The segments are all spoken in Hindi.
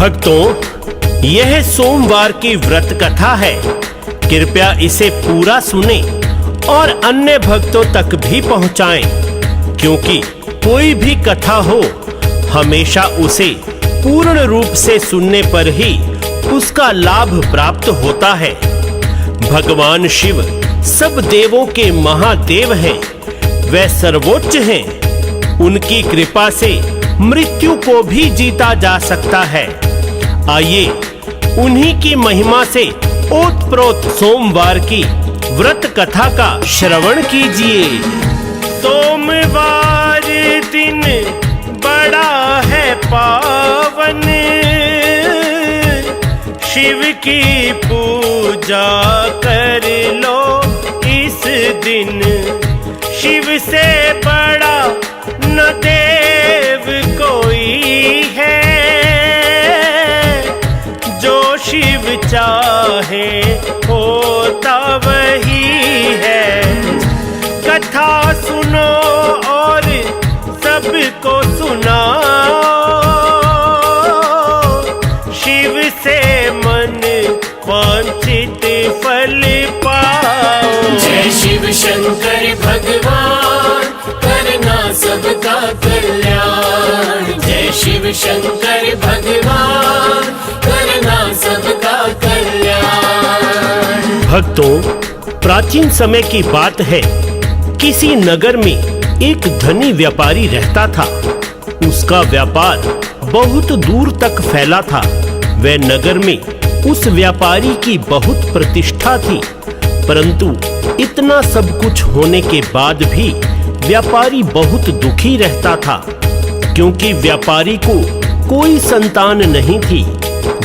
भक्तों, यह सोमवार की व्रत कथा है। कृपया इसे पूरा सुने और अन्य भक्तों तक भी पहुंचाएं, क्योंकि कोई भी कथा हो, हमेशा उसे पूर्ण रूप से सुनने पर ही उसका लाभ प्राप्त होता है। भगवान शिव सब देवों के महादेव हैं, वे सर्वोच्च हैं। उनकी कृपा से मृत्यु को भी जीता जा सकता है। आइए उन्हीं की महिमा से ओतप्रोत सोमवार की व्रत कथा का श्रवण कीजिए। सोमवार दिन बड़ा है पावन, शिव की पूजा कर लो इस दिन। शिव से बड़ा न देव कोई है, जो शिव चाहे होता वही है। कथा सुनो और सबको सुनाओ, शिव से मन वांछित फल पाओ। जय शिव शंकर भगवान, करना सबका कल्याण। जय शिव शंकर भगवान, करना सबका कल्याण। भक्तों, प्राचीन समय की बात है। किसी नगर में एक धनी व्यापारी रहता था। उसका व्यापार बहुत दूर तक फैला था। वह नगर में उस व्यापारी की बहुत प्रतिष्ठा थी, परंतु इतना सब कुछ होने के बाद भी व्यापारी बहुत दुखी रहता था, क्योंकि व्यापारी को कोई संतान नहीं थी,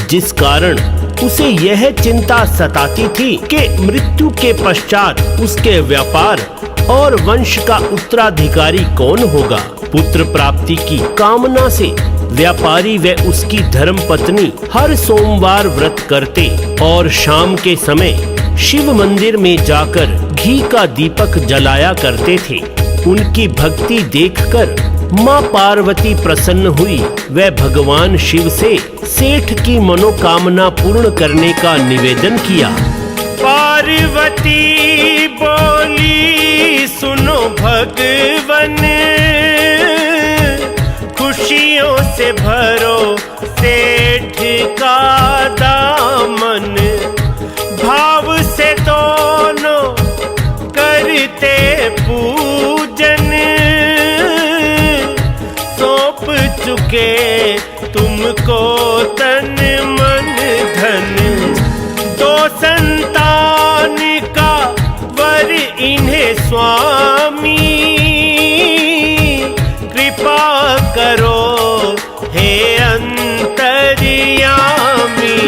जिस कारण उसे यह चिंता सताती थी कि मृत्यु के पश्चात उसके व्यापार और वंश का उत्तराधिकारी कौन होगा। पुत्र प्राप्ति की कामना से व्यापारी व उसकी धर्मपत्नी हर सोमवार व्रत करते और शाम के समय शिव मंदिर में जाकर घी का दीपक जलाया करते थे। उनकी भक्ति देखकर माँ पार्वती प्रसन्न हुई। वह भगवान शिव से सेठ की मनोकामना पूर्ण करने का निवेदन किया। पार्वती बोली, सुनो भगवन, खुशियों से भरो सेठ का दामन। भाव से दोनों करते पूजन, सौंप चुके तुमको तन मन धन। दो संतान का वर इन्हें स्वामी, कृपा करो हे अंतर्यामी।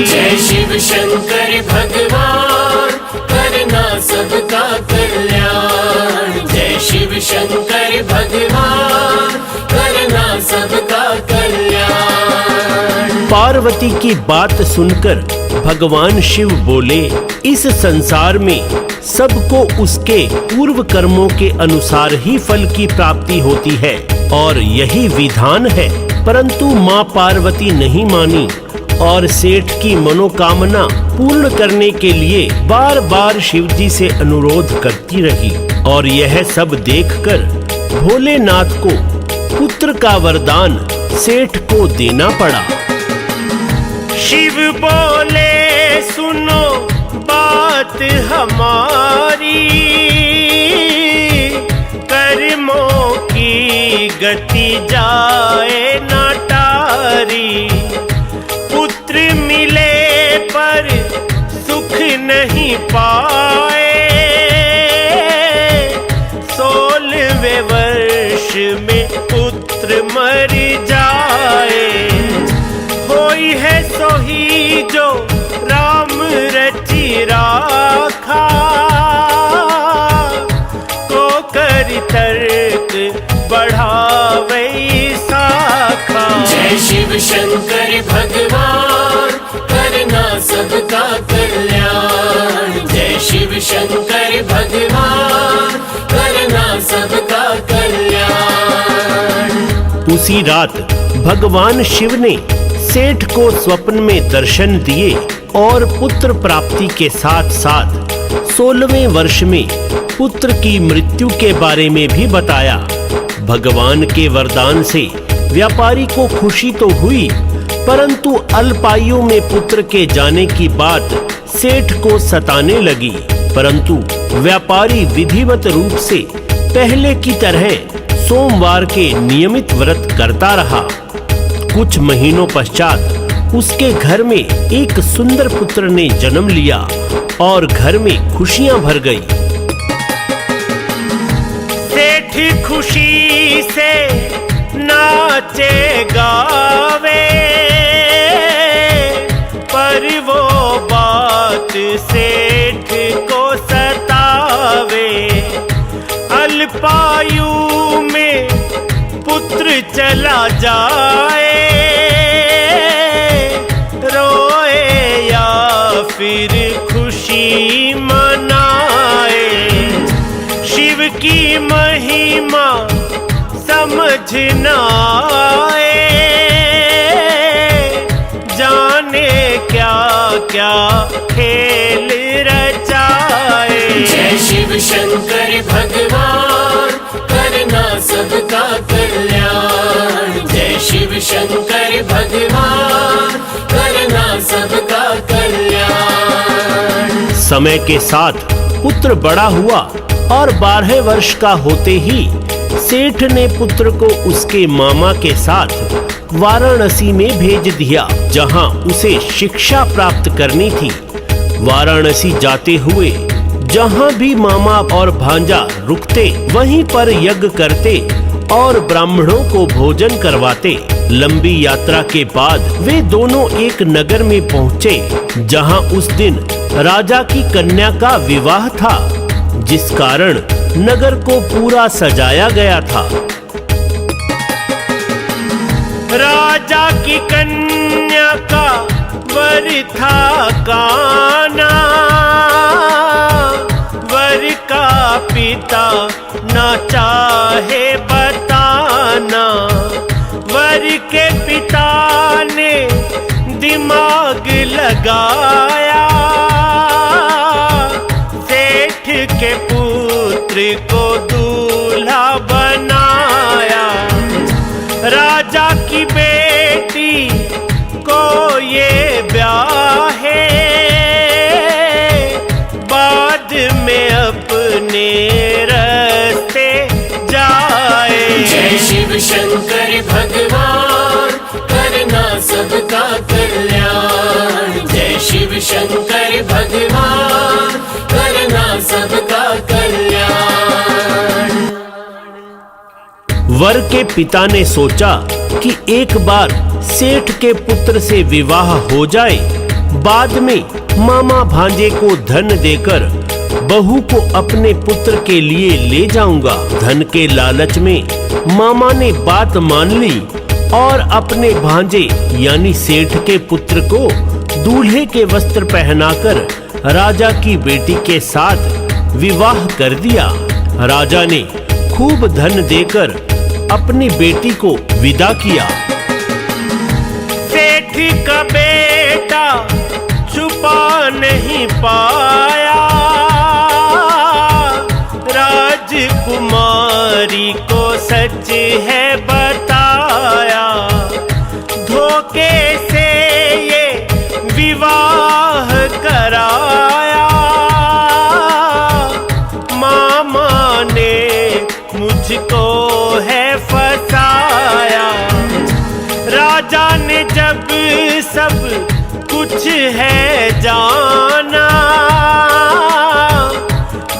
जय शिव शंकर भगवान, करना सबका कल्याण। जय शिव शंकर भगवान, करना सबका कल्याण। पार्वती की बात सुनकर भगवान शिव बोले, इस संसार में सबको उसके पूर्व कर्मों के अनुसार ही फल की प्राप्ति होती है और यही विधान है। परंतु माँ पार्वती नहीं मानी और सेठ की मनोकामना पूर्ण करने के लिए बार बार शिव जी से अनुरोध करती रही। और यह सब देखकर भोलेनाथ को पुत्र का वरदान सेठ को देना पड़ा। शिव बोले, सुनो बात हमारी, कर्मों की गति जाए ना टारी। पुत्र मिले पर सुख नहीं पाए, 16वें वर्ष में पुत्र मर जाए। होई है सोही जो राम रचि राखा, को करि तर्क बढ़ावे शाखा। जय शिव शंकर भगवान, करना सबका कल्याण। जय शिव शंकर भगवान, करना सबका कल्याण। उसी रात भगवान शिव ने सेठ को स्वप्न में दर्शन दिए और पुत्र प्राप्ति के साथ साथ 16वें वर्ष में पुत्र की मृत्यु के बारे में भी बताया। भगवान के वरदान से व्यापारी को खुशी तो हुई, परंतु अल्पायु में पुत्र के जाने की बात सेठ को सताने लगी। परंतु व्यापारी विधिवत रूप से पहले की तरह सोमवार के नियमित व्रत करता रहा। कुछ महीनों पश्चात उसके घर में एक सुंदर पुत्र ने जन्म लिया और घर में खुशियां भर गई। सेठ खुशी से नाचे गावे, पर वो बात सेठ को सतावे। अल्पायु में पुत्र चला जाए, रोए या फिर खुशी मनाए। शिव की महिमा समझ न आए, जाने क्या क्या खेल रचाए। जय शिव शंकर भगवान, करना सबका कल्याण। जय शिव शंकर भगवान, करना सबका कल्याण। समय के साथ पुत्र बड़ा हुआ और 12 वर्ष का होते ही सेठ ने पुत्र को उसके मामा के साथ वाराणसी में भेज दिया, जहां उसे शिक्षा प्राप्त करनी थी। वाराणसी जाते हुए जहां भी मामा और भांजा रुकते वहीं पर यज्ञ करते और ब्राह्मणों को भोजन करवाते। लंबी यात्रा के बाद वे दोनों एक नगर में पहुंचे, जहां उस दिन राजा की कन्या का विवाह था, जिस कारण नगर को पूरा सजाया गया था। राजा की कन्या का वर था काना, वर का पिता न चाहे बताना। वर के पिता ने दिमाग लगाया, सेठ के पुत्र को दूल्हा बनाया। राजा की बेटी को ये ब्याहे, बाद में अपने रास्ते जाए। जय शिव शंकर भगवान, करना सबका कल्याण। जय शिव शंकर भगवान, करना सबका कल्याण। वर के पिता ने सोचा कि एक बार सेठ के पुत्र से विवाह हो जाए, बाद में मामा भांजे को धन देकर बहू को अपने पुत्र के लिए ले जाऊंगा। धन के लालच में मामा ने बात मान ली और अपने भांजे यानी सेठ के पुत्र को दूल्हे के वस्त्र पहनाकर राजा की बेटी के साथ विवाह कर दिया। राजा ने खूब धन देकर अपनी बेटी को विदा किया। सेठ का बेटा छुपा नहीं पाया, राजकुमारी को सच है बताया। धोखे से ये विवाह कराया, मामा ने मुझको है फसाया। राजा ने जब सब कुछ है जाना,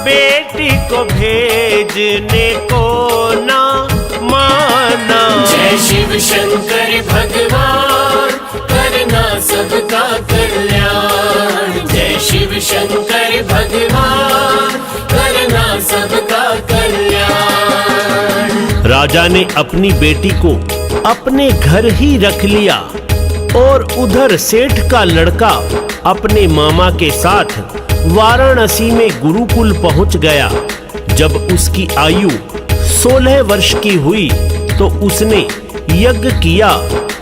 बेटी को भेजने को ना माना। जय शिव शंकर भगवान, करना सबका कल्याण। जय शिव शंकर भगवान, करना सबका कल्याण। राजा ने अपनी बेटी को अपने घर ही रख लिया और उधर सेठ का लड़का अपने मामा के साथ वाराणसी में गुरुकुल पहुंच गया। जब उसकी आयु 16 वर्ष की हुई तो उसने यज्ञ किया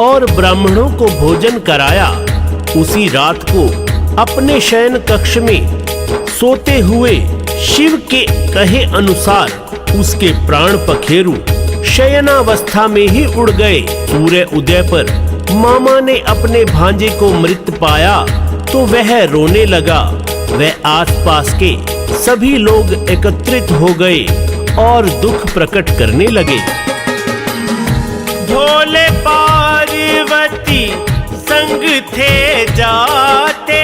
और ब्राह्मणों को भोजन कराया। उसी रात को अपने शयन कक्ष में सोते हुए शिव के कहे अनुसार उसके प्राण पखेरु शयनावस्था में ही उड़ गए। सूर्य उदय पर मामा ने अपने भांजे को मृत पाया तो वह रोने लगा। वह आसपास के सभी लोग एकत्रित हो गए और दुख प्रकट करने लगे। भोले पार्वती संग थे जाते,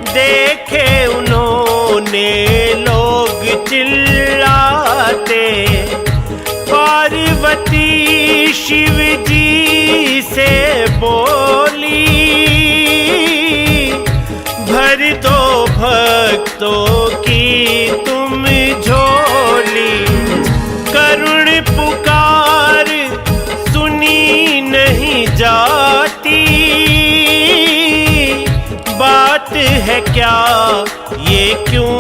देखे उन्होंने लोग चिल्लाते। पार्वती शिव जी से बोली, भर दो भक्तों की तुम झोली। करुण पुकार सुनी नहीं जाती, बात है क्या ये क्यों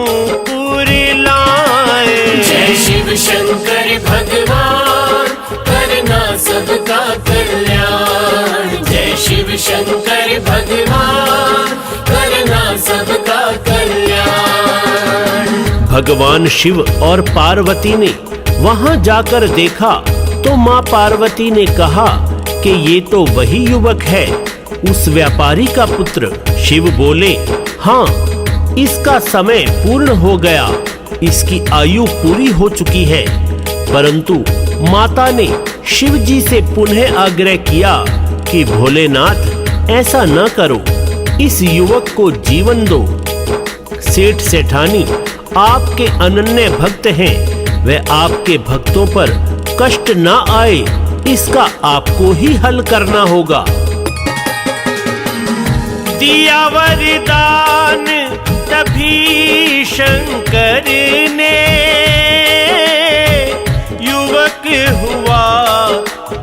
पुरलाए। जय शिव शंकर भगवान करना सबका कल्याण। जय शिव शंकर भगवान करना सबका कल्याण। भगवान शिव और पार्वती ने वहां जाकर देखा तो माँ पार्वती ने कहा कि ये तो वही युवक है, उस व्यापारी का पुत्र। शिव बोले, हाँ, इसका समय पूर्ण हो गया, इसकी आयु पूरी हो चुकी है। परंतु माता ने शिव जी से पुनः आग्रह किया कि भोलेनाथ ऐसा न करो, इस युवक को जीवन दो। सेठ सेठानी आपके अनन्य भक्त हैं, वह आपके भक्तों पर कष्ट न आए, इसका आपको ही हल करना होगा। दिया वरदान तभी शंकर ने, युवक हुआ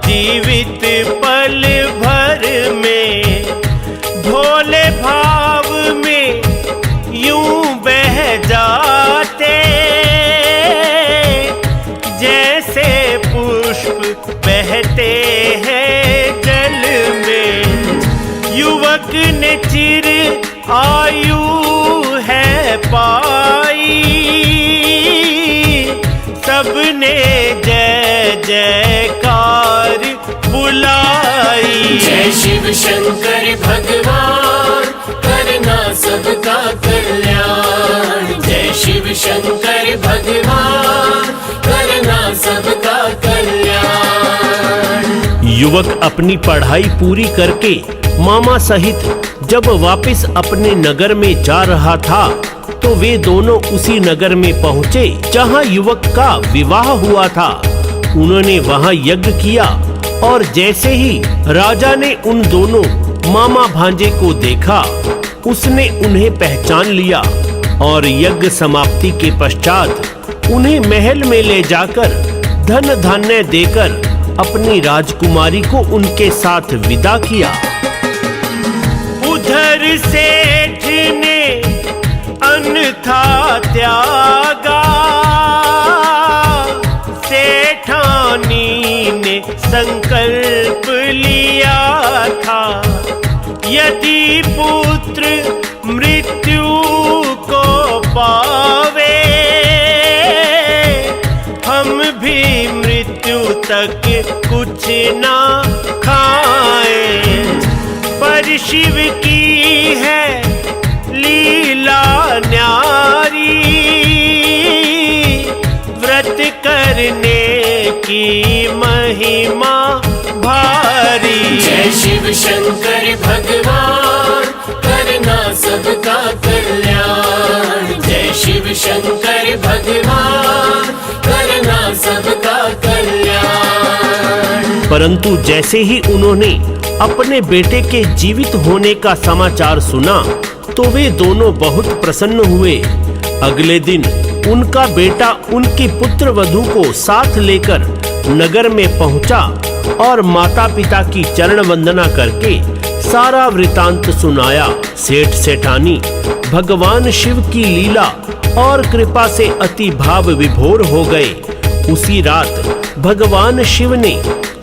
जीवित पल भर में। भोले भाव में यूं बह जाते, जैसे पुष्प बहते हैं जल में। युवक ने चिर आयु है पाई, सबने जय जयकार बुलाई। जय शिव शंकर भगवान करना सबका कल्याण। जय शिव शंकर भगवान करना सबका कल्याण। युवक अपनी पढ़ाई पूरी करके मामा सहित जब वापस अपने नगर में जा रहा था तो वे दोनों उसी नगर में पहुंचे जहां युवक का विवाह हुआ था। उन्होंने वहां यज्ञ किया और जैसे ही राजा ने उन दोनों मामा भांजे को देखा, उसने उन्हें पहचान लिया और यज्ञ समाप्ति के पश्चात उन्हें महल में ले जाकर धन धान्य देकर अपनी राजकुमारी को उनके साथ विदा किया। उधर सेठ ने अन्यथा त्यागा, सेठानी ने संकल्प लिया था। यदि पुत्र मृत्यु को पावे, हम भी मृत्यु तक कुछ ना खाएं। पर शिव की है लीला न्यारी, व्रत करने की महिमा भारी। जय शिव शंकर भगवान करना सबका कल्याण। जय शिव शंकर भगवान करना सबका कल्याण। परंतु जैसे ही उन्होंने अपने बेटे के जीवित होने का समाचार सुना तो वे दोनों बहुत प्रसन्न हुए। अगले दिन उनका बेटा उनकी पुत्र वधू को साथ लेकर नगर में पहुंचा और माता पिता की चरण वंदना करके सारा वृतांत सुनाया। सेठ सेठानी भगवान शिव की लीला और कृपा से अति भाव विभोर हो गए। उसी रात भगवान शिव ने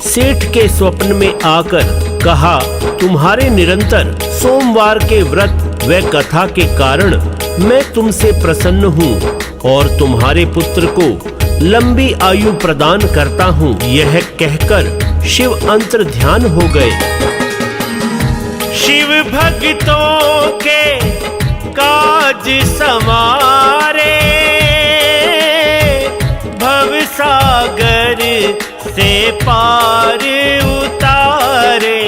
सेठ के स्वप्न में आकर कहा, तुम्हारे निरंतर सोमवार के व्रत व कथा के कारण मैं तुमसे प्रसन्न हूँ और तुम्हारे पुत्र को लंबी आयु प्रदान करता हूँ। यह कहकर शिव अंतर ध्यान हो गए। शिव भक्तों के काज समारे, भव सागर से पार उतारे।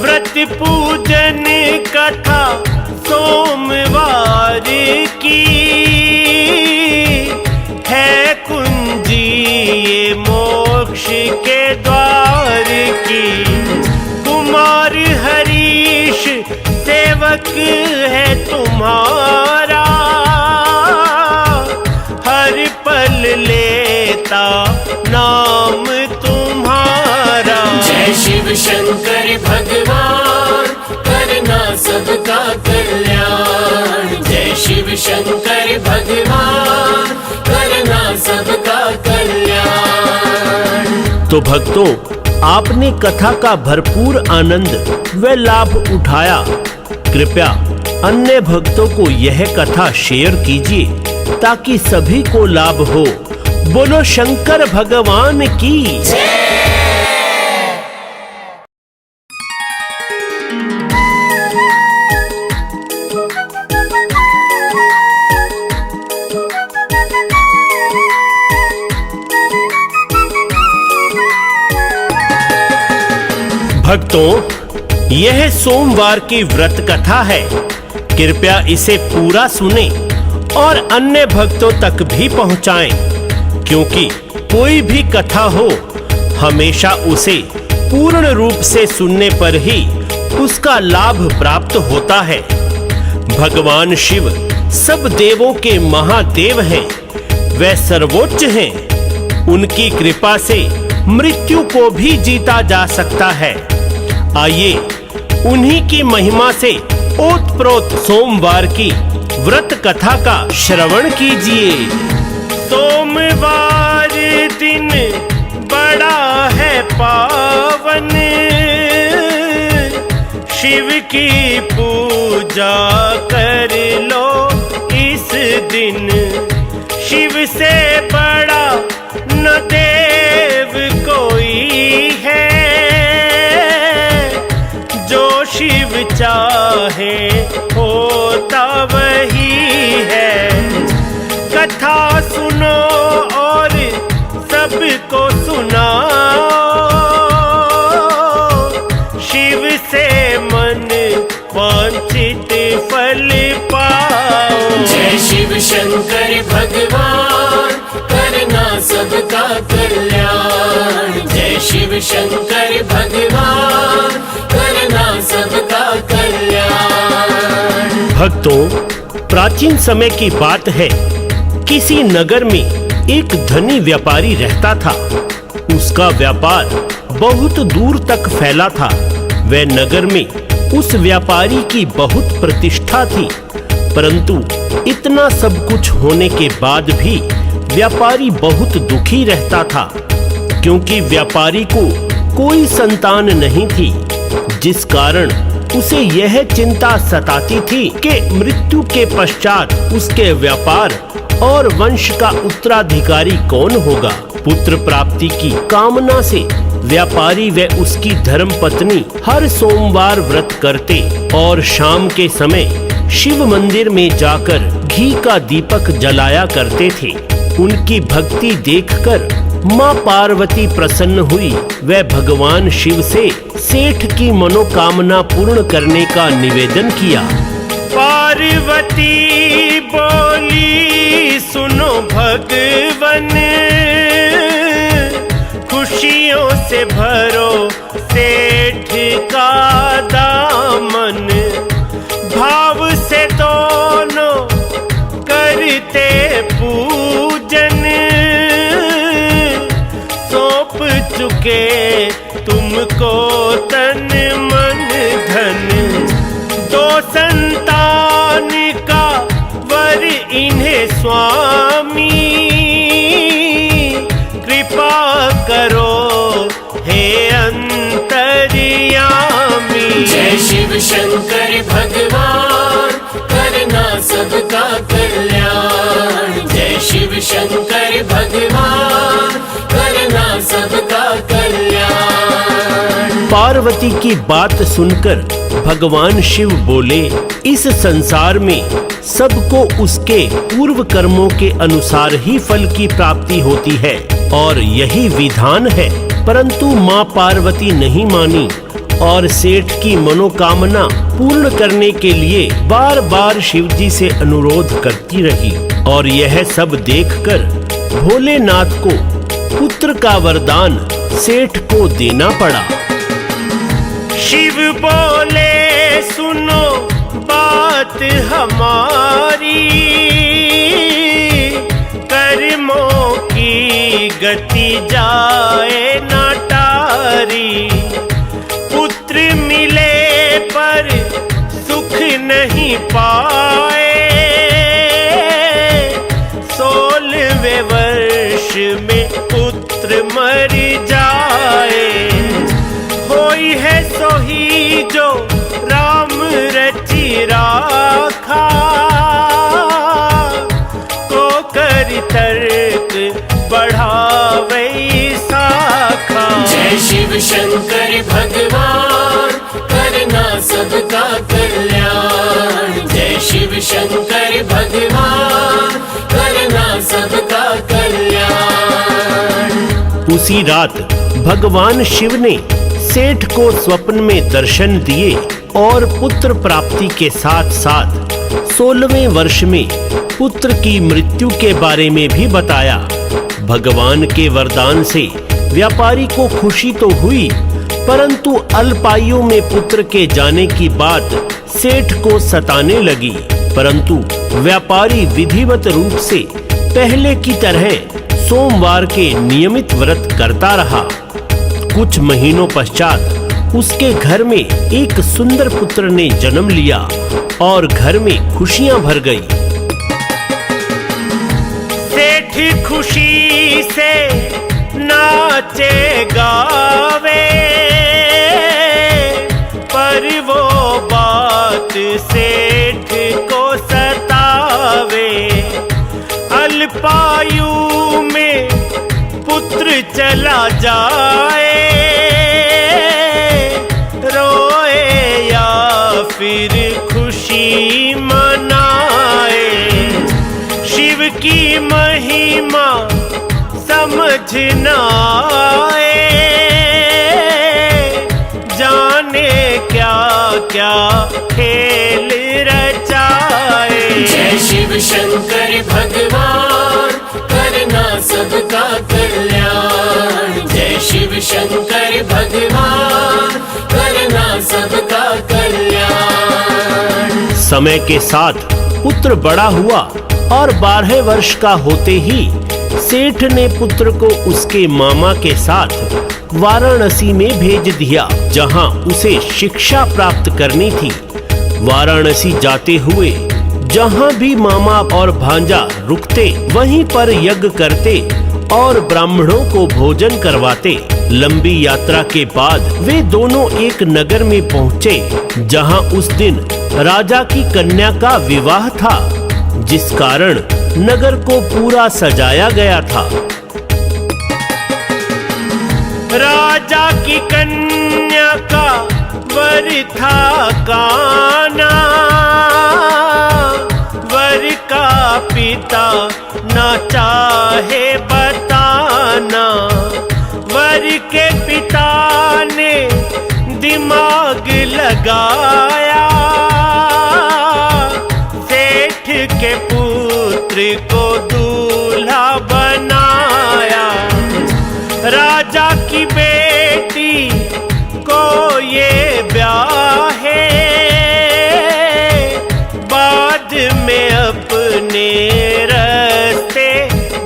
व्रत पूजन कथा सोमवार की है कुंजी ये मोक्ष के द्वार की। कुमार हरीश सेवक है तुम्हारा, हर पल लेता नाम तुम्हारा। जय शिव शंकर भगवान करना सबका कल्याण। जय शिव शंकर भगवान करना सबका कल्याण। तो भक्तों, आपने कथा का भरपूर आनंद व लाभ उठाया। कृपया अन्य भक्तों को यह कथा शेयर कीजिए ताकि सभी को लाभ हो। बोलो शंकर भगवान की जय। भक्तों, यह सोमवार की व्रत कथा है। कृपया इसे पूरा सुने और अन्य भक्तों तक भी पहुंचाएं, क्योंकि कोई भी कथा हो हमेशा उसे पूर्ण रूप से सुनने पर ही उसका लाभ प्राप्त होता है। भगवान शिव सब देवों के महादेव हैं, वे सर्वोच्च हैं। उनकी कृपा से मृत्यु को भी जीता जा सकता है। आइए उन्हीं की महिमा से ओतप्रोत सोमवार की व्रत कथा का श्रवण कीजिए। सोमवार दिन बड़ा है पावन, शिव की पूजा कर लो इस दिन। शिव से बड़ा न देव कोई है, जो शिव चाहे होता वही है। कथा सुनो और सबको सुनाओ, शिव से मन वांछित फल पाओ। जय शिव शंकर भगवान करना सबका कल्याण। जय शिव शंकर भगवान करना सबका कल्याण। भक्तों, प्राचीन समय की बात है। किसी नगर में एक धनी व्यापारी रहता था। उसका व्यापार बहुत दूर तक फैला था। वह नगर में उस व्यापारी की बहुत प्रतिष्ठा थी, परंतु इतना सब कुछ होने के बाद भी व्यापारी बहुत दुखी रहता था, क्योंकि व्यापारी को कोई संतान नहीं थी, जिस कारण उसे यह चिंता सताती थी कि मृत्यु के पश्चात उसके व्यापार और वंश का उत्तराधिकारी कौन होगा। पुत्र प्राप्ति की कामना से व्यापारी व उसकी धर्मपत्नी हर सोमवार व्रत करते और शाम के समय शिव मंदिर में जाकर घी का दीपक जलाया करते थे। उनकी भक्ति देखकर माँ पार्वती प्रसन्न हुई। वह भगवान शिव से सेठ की मनोकामना पूर्ण करने का निवेदन किया। पार्वती बोली, सुनो भगवन, खुशियों से भरो सेठ का दामन। भाव से दोनों करते पूजन, सौंप चुके तुमको तन मन धन। दो संतान का वर इन्हें स्वामी, कृपा शंकर भगवान करना सबका कल्याण। जय शिव शंकर भगवान करना सबका कल्याण। पार्वती की बात सुनकर भगवान शिव बोले, इस संसार में सबको उसके पूर्व कर्मों के अनुसार ही फल की प्राप्ति होती है और यही विधान है। परंतु माँ पार्वती नहीं मानी और सेठ की मनोकामना पूर्ण करने के लिए बार बार शिव जी से अनुरोध करती रही और यह सब देखकर भोलेनाथ को पुत्र का वरदान सेठ को देना पड़ा। शिव बोले, सुनो बात हमारी, कर्मों की गति जाए ना टारी। पुत्र मिले पर सुख नहीं पाए, 16वें वर्ष में पुत्र मर जाए। होई है सोही जो राम रचि राखा, को कर तर्क बढ़ावे शाखा। जय शिव शंकर भगवान करना सबका कल्याण। जय शिव शंकर भगवान करना सबका कल्याण। उसी रात भगवान शिव ने सेठ को स्वप्न में दर्शन दिए और पुत्र प्राप्ति के साथ साथ 16वें वर्ष में पुत्र की मृत्यु के बारे में भी बताया। भगवान के वरदान से व्यापारी को खुशी तो हुई, परंतु अल्पायु में पुत्र के जाने की बात सेठ को सताने लगी। परंतु व्यापारी विधिवत रूप से पहले की तरह सोमवार के नियमित व्रत करता रहा। कुछ महीनों पश्चात उसके घर में एक सुंदर पुत्र ने जन्म लिया और घर में खुशियां भर गई। सेठ खुशी से नाचे गावे, पर वो बात सेठ को सतावे। अल्पायु में पुत्र चला जाए, रोए या फिर खुशी मनाए। शिव की महिमा समझ न आए, जाने क्या क्या खेल रचाए। जय शिव शंकर भगवान करना सबका कल्याण। जय शिव शंकर भगवान करना सबका कल्याण। समय के साथ पुत्र बड़ा हुआ और 12 वर्ष का होते ही सेठ ने पुत्र को उसके मामा के साथ वाराणसी में भेज दिया, जहां उसे शिक्षा प्राप्त करनी थी। वाराणसी जाते हुए जहां भी मामा और भांजा रुकते वहीं पर यज्ञ करते और ब्राह्मणों को भोजन करवाते। लंबी यात्रा के बाद वे दोनों एक नगर में पहुंचे, जहां उस दिन राजा की कन्या का विवाह था, जिस कारण नगर को पूरा सजाया गया था। राजा की कन्या का वर था काना, वर का पिता न चाहे बताना। वर के पिता ने दिमाग लगाया, सेठ के पुत्र को दूल्हा बनाया। राजा की बेटी को ये ब्याहे, बाद में अपने रास्ते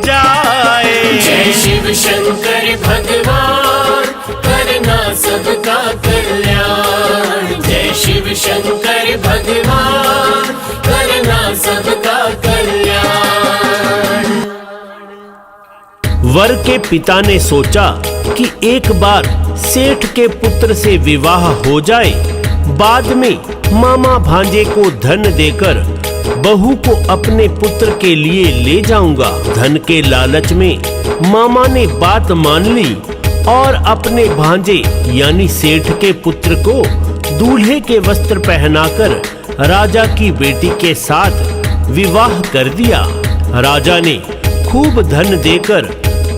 जाए। जय शिव शंकर भगवान करना सबका कल्याण। जय शिव शंकर भगवान करना सबका कल्याण। वर के पिता ने सोचा कि एक बार सेठ के पुत्र से विवाह हो जाए बाद में मामा भांजे को धन देकर बहू को अपने पुत्र के लिए ले जाऊंगा। धन के लालच में मामा ने बात मान ली और अपने भांजे यानी सेठ के पुत्र को दूल्हे के वस्त्र पहनाकर राजा की बेटी के साथ विवाह कर दिया। राजा ने खूब धन देकर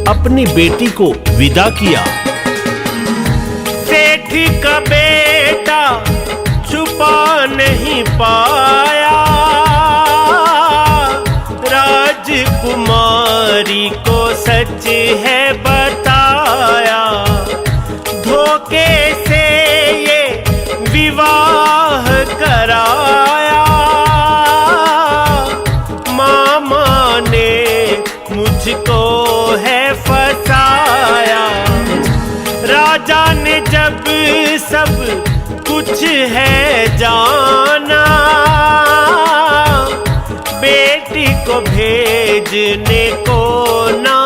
अपनी बेटी को विदा किया। सेठ का बेटा छुपा नहीं पाया, राजकुमारी को सच है बताया। धोखे से ये विवाह कराया, मामा ने मुझको है फसाया। राजा ने जब सब कुछ है जाना, बेटी को भेजने को ना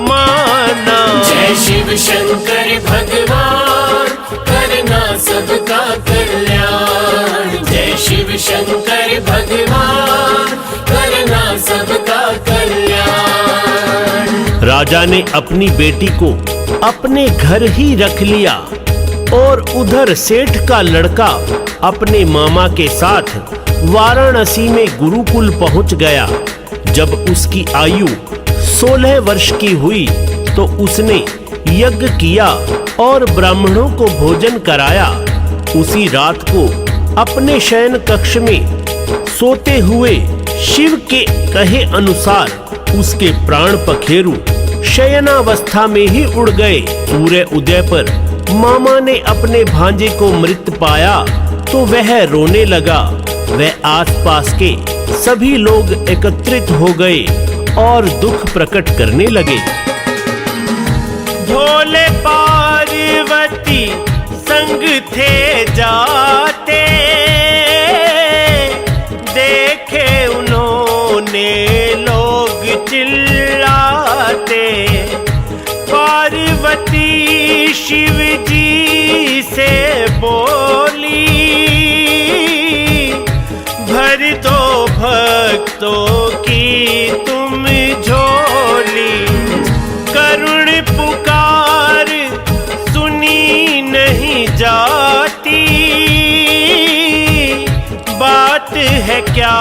माना। जय शिव शंकर भगवान करना सबका कल्याण। जय शिव शंकर भगवान करना सबका कल्याण। राजा ने अपनी बेटी को अपने घर ही रख लिया और उधर सेठ का लड़का अपने मामा के साथ वाराणसी में गुरुकुल पहुंच गया। जब उसकी आयु 16 वर्ष की हुई तो उसने यज्ञ किया और ब्राह्मणों को भोजन कराया। उसी रात को अपने शयन कक्ष में सोते हुए शिव के कहे अनुसार उसके प्राण पखेरु शयनावस्था में ही उड़ गए। सूर्य उदय पर मामा ने अपने भांजे को मृत पाया तो वह रोने लगा। वह आसपास के सभी लोग एकत्रित हो गए और दुख प्रकट करने लगे। भोले पार्वती संग थे जाते, देखे उन्होंने लोग चिल्लाते। पार्वती शिव जी से बोली, भर दो भक्तों की तुम झोली। करुण पुकार सुनी नहीं जाती, बात है क्या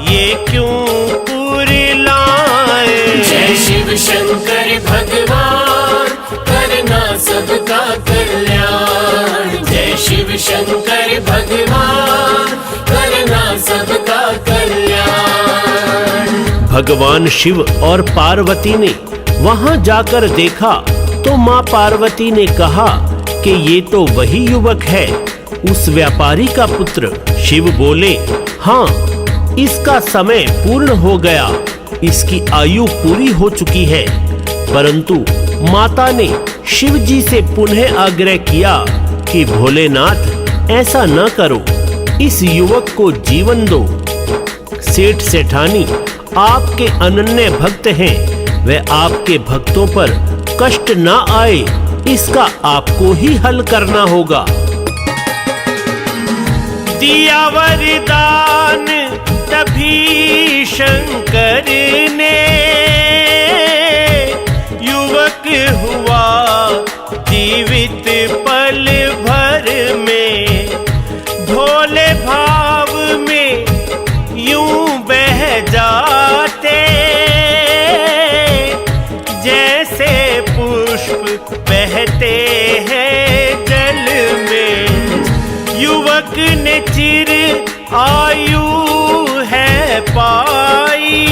ये क्यों कुरिलाए। जय शिव शंकर भगवान करना सबका कल्याण। जय शिव शंकर भगवान करना सबका कल्याण। भगवान शिव और पार्वती ने वहां जाकर देखा तो मां पार्वती ने कहा कि ये तो वही युवक है, उस व्यापारी का पुत्र। शिव बोले, हाँ, इसका समय पूर्ण हो गया, इसकी आयु पूरी हो चुकी है। परंतु माता ने शिव जी से पुनः आग्रह किया कि भोलेनाथ ऐसा न करो, इस युवक को जीवन दो। सेठ सेठानी आपके अनन्य भक्त हैं, वह आपके भक्तों पर कष्ट न आए इसका आपको ही हल करना होगा। दिया वरदान तभी शंकर ने, युवक हुआ जीवित पल भर में। भोले भाव में यूं बह जाते, जैसे पुष्प बहते हैं जल में। युवक ने चिर आयु है पाई,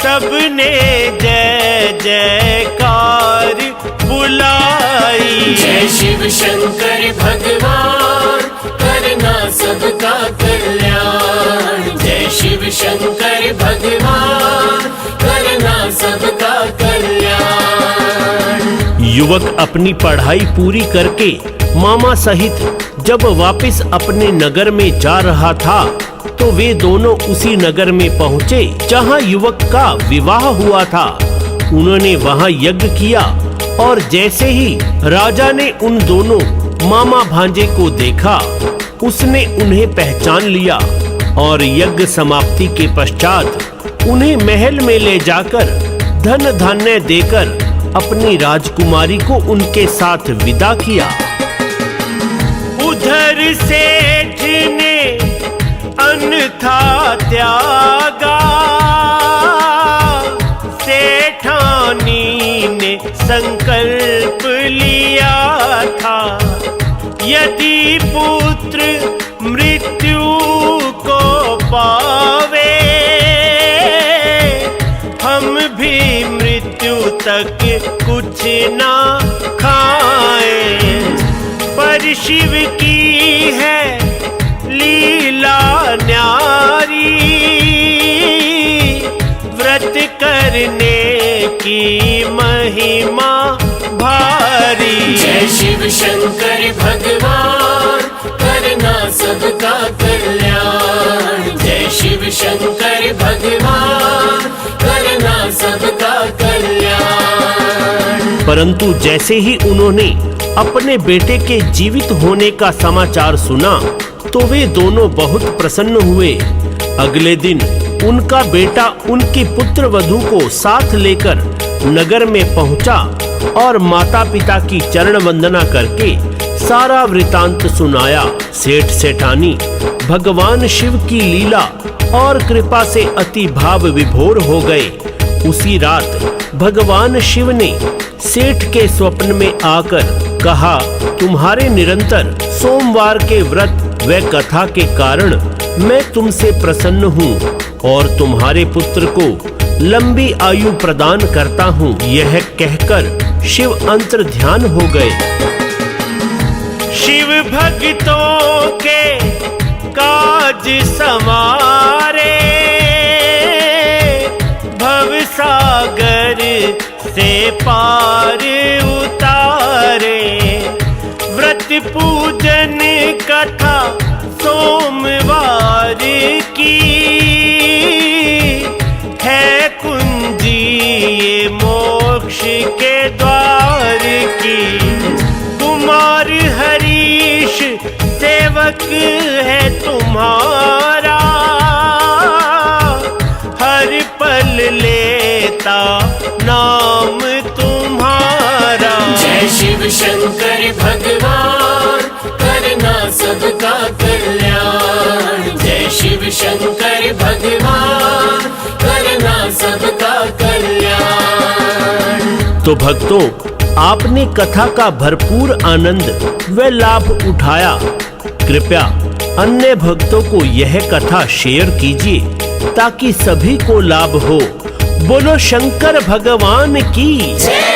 सबने जय जयकार बुलाई। जय शिव शंकर भगवान करना सबका कल्याण। जय शिव शंकर भगवान करना सबका कल्याण। युवक अपनी पढ़ाई पूरी करके मामा सहित जब वापस अपने नगर में जा रहा था तो वे दोनों उसी नगर में पहुंचे जहां युवक का विवाह हुआ था। उन्होंने वहां यज्ञ किया और जैसे ही राजा ने उन दोनों मामा भांजे को देखा, उसने उन्हें पहचान लिया और यज्ञ समाप्ति के पश्चात उन्हें महल में ले जाकर धन धान्य देकर अपनी राजकुमारी को उनके साथ विदा किया। उधर सेठ ने अन्यथा त्यागा, सेठानी ने संकल्प लिया था, यदि पुत्र मृत्यु को पावे, हम भी मृत्यु तक कुछ ना खाएं। पर शिव की है लीला न्यारी, व्रत करने की महिमा भारी। जय शिव शंकर भगवान, करना सबका कल्याण। जय शिव शंकर भगवान, करना सबका कल्याण। परंतु जैसे ही उन्होंने अपने बेटे के जीवित होने का समाचार सुना तो वे दोनों बहुत प्रसन्न हुए। अगले दिन उनका बेटा उनकी पुत्र वधू को साथ लेकर नगर में पहुंचा और माता पिता की चरण वंदना करके सारा वृतांत सुनाया। सेठ सेठानी भगवान शिव की लीला और कृपा से अति भाव विभोर हो गए। उसी रात भगवान शिव ने सेठ के स्वप्न में आकर कहा, तुम्हारे निरंतर सोमवार के व्रत व कथा के कारण मैं तुमसे प्रसन्न हूँ और तुम्हारे पुत्र को लंबी आयु प्रदान करता हूँ। यह कहकर शिव अंतर ध्यान हो गए। शिव भक्तों के काज संवारे, भव सागर से पार उतारे। व्रत पूजन कथा सोमवार की, है कुंजी ये मोक्ष के द्वार की। कुमार हरीश सेवक है तुम्हारा, हर पल लेता नाम तुम्हारा। जय शिव शंकर भगवान, करना सबका कल्याण। जय शिव शंकर भगवान, करना सबका कल्याण। तो भक्तों, आपने कथा का भरपूर आनंद व लाभ उठाया। कृपया अन्य भक्तों को यह कथा शेयर कीजिए ताकि सभी को लाभ हो। बोलो शंकर भगवान की जय।